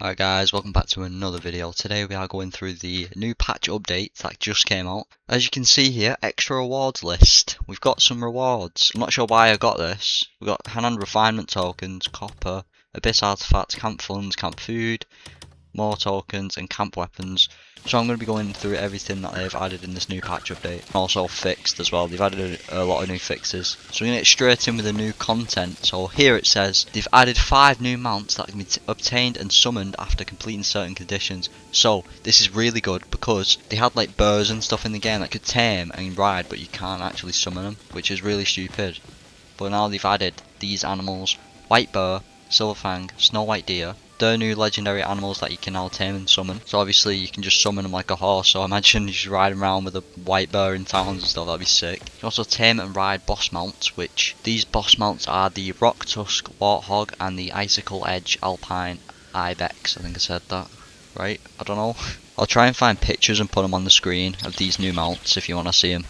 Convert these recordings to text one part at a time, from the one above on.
Alright guys, welcome back to another video. Today we are going through the new patch updates that just came out. As you can see here, extra rewards list. We've got some rewards. I'm not sure why I got this. We've got hand refinement tokens, copper, abyss artifacts, camp funds, camp food, more tokens and camp weapons. So I'm going to be going through everything that they've added in this new patch update. Also fixed as well. They've added a lot of new fixes. So we're going to get straight in with the new content. So here it says they've added 5 new mounts that can be obtained and summoned after completing certain conditions. So this is really good because they had like birds and stuff in the game that could tame and ride, but you can't actually summon them, which is really stupid. But now they've added these animals: white bear, silverfang, snow white deer. They're new legendary animals that you can now tame and summon. So obviously you can just summon them like a horse. So imagine you just riding around with a white bear in towns and stuff. That'd be sick. You can also tame and ride boss mounts, which these boss mounts are the Rock Tusk Warthog and the Icicle Edge Alpine Ibex. I think I said that right. I don't know. I'll try and find pictures and put them on the screen of these new mounts if you want to see them.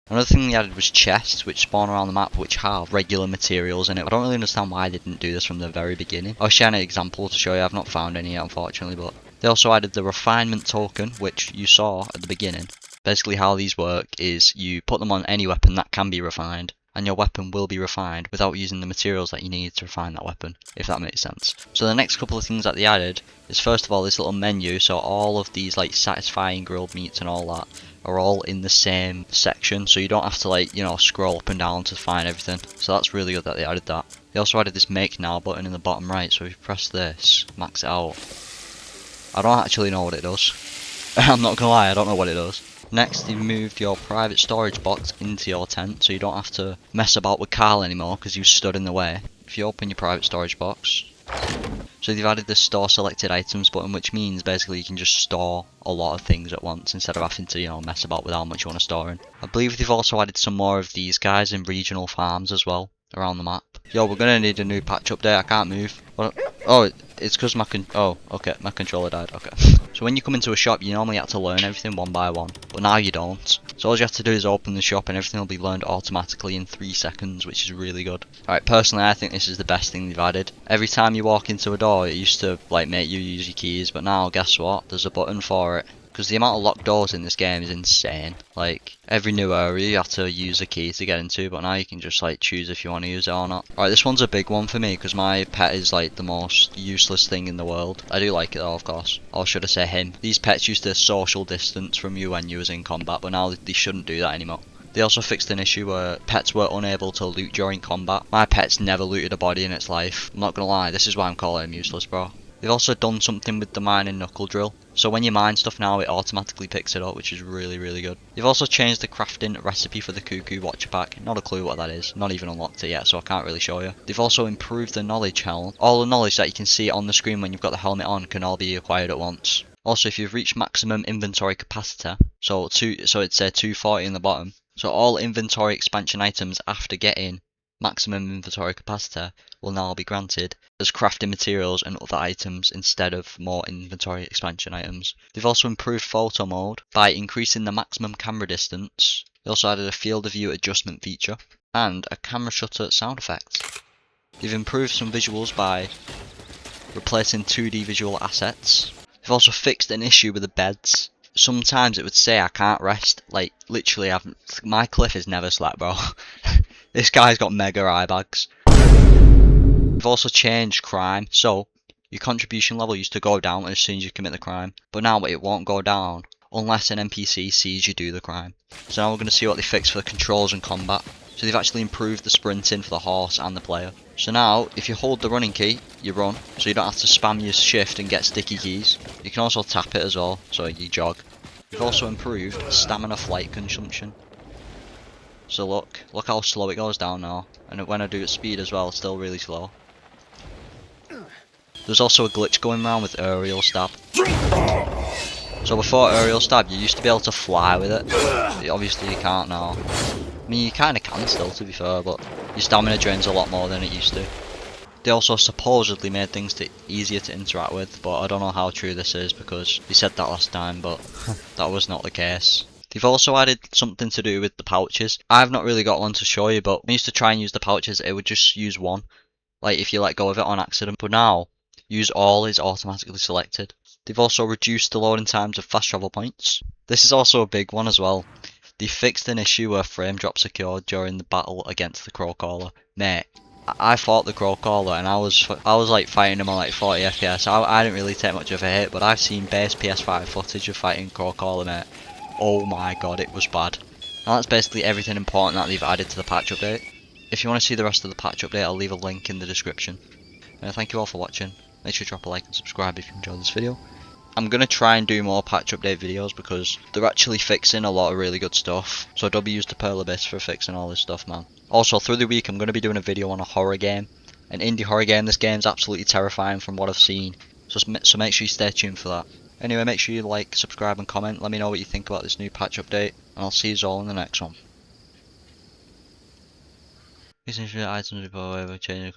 Another thing they added was chests, which spawn around the map, which have regular materials in it. I don't really understand why they didn't do this from the very beginning. I'll share an example to show you. I've not found any yet, unfortunately, but they also added the refinement token, which you saw at the beginning. Basically how these work is you put them on any weapon that can be refined, and your weapon will be refined without using the materials that you need to refine that weapon, if that makes sense. So the next couple of things that they added is, first of all, this little menu. So all of these like satisfying grilled meats and all that are all in the same section, so you don't have to like, you know, scroll up and down to find everything. So that's really good that they added that. They also added this make now button in the bottom right, so if you press this, max it out. I don't actually know what it does. I'm not gonna lie, I don't know what it does. Next, they've moved your private storage box into your tent, so you don't have to mess about with Carl anymore because you stood in the way. If you open your private storage box, so they've added the store selected items button, which means basically you can just store a lot of things at once instead of having to, you know, mess about with how much you want to store in. I believe they've also added some more of these guys in regional farms as well around the map. Yo, we're gonna need a new patch update. I can't move. What? Oh, it's because my my controller died. Okay. So when you come into a shop, you normally have to learn everything one by one, but now you don't. So all you have to do is open the shop and everything will be learned automatically in 3 seconds, which is really good. Alright, personally I think this is the best thing they've added. Every time you walk into a door, it used to like make you use your keys, but now guess what? There's a button for it. Because the amount of locked doors in this game is insane. Like, every new area you have to use a key to get into, but now you can just like choose if you want to use it or not. Alright, this one's a big one for me because my pet is like the most useless thing in the world. I do like it though, of course. Or should I say him. These pets used to social distance from you when you was in combat, but now they shouldn't do that anymore. They also fixed an issue where pets were unable to loot during combat. My pet's never looted a body in its life. I'm not gonna lie, this is why I'm calling him useless, bro. They've also done something with the mining knuckle drill. So when you mine stuff now, it automatically picks it up, which is really, really good. They've also changed the crafting recipe for the Cuckoo Watcher Pack. Not a clue what that is. Not even unlocked it yet, so I can't really show you. They've also improved the knowledge helm. All the knowledge that you can see on the screen when you've got the helmet on can all be acquired at once. Also, if you've reached maximum inventory capacity, so it said 240 in the bottom. So all inventory expansion items after getting maximum inventory capacity will now be granted as crafting materials and other items instead of more inventory expansion items. They've also improved photo mode by increasing the maximum camera distance. They also added a field of view adjustment feature and a camera shutter sound effect. They've improved some visuals by replacing 2D visual assets. They've also fixed an issue with the beds. Sometimes it would say I can't rest. Like literally, my Kliff has never slept, bro. This guy's got mega eye bags. We've also changed crime, so your contribution level used to go down as soon as you commit the crime, but now it won't go down unless an NPC sees you do the crime. So now we're going to see what they fixed for the controls and combat. So they've actually improved the sprinting for the horse and the player. So now, if you hold the running key, you run, so you don't have to spam your shift and get sticky keys. You can also tap it as well, so you jog. We've also improved stamina flight consumption. So look how slow it goes down now, and when I do it speed as well, it's still really slow. There's also a glitch going around with aerial stab. So before aerial stab, you used to be able to fly with it. Obviously you can't now. I mean, you kinda can still, to be fair, but your stamina drains a lot more than it used to. They also supposedly made things easier to interact with, but I don't know how true this is because they said that last time, but that was not the case. They've also added something to do with the pouches. I've not really got one to show you, but when I used to try and use the pouches, it would just use one. like if you let go of it on accident. But now, use all is automatically selected. They've also reduced the loading times of fast travel points. This is also a big one as well. They fixed an issue where frame drops occurred during the battle against the Crowcaller. Mate, I fought the Crowcaller and I was like fighting him on like 40 FPS. I didn't really take much of a hit, but I've seen base PS5 footage of fighting Crowcaller, mate. Oh my god, it was bad. Now that's basically everything important that they've added to the patch update. If you want to see the rest of the patch update, I'll leave a link in the description. Thank you all for watching. Make sure to drop a like and subscribe if you enjoyed this video. I'm going to try and do more patch update videos because they're actually fixing a lot of really good stuff. So W's to Pearl Abyss for fixing all this stuff, man. Also, through the week I'm going to be doing a video on a horror game. An indie horror game. This game's absolutely terrifying from what I've seen. So make sure you stay tuned for that. Anyway, make sure you like, subscribe and comment. Let me know what you think about this new patch update. And I'll see you all in the next one. Essentially items before ever change.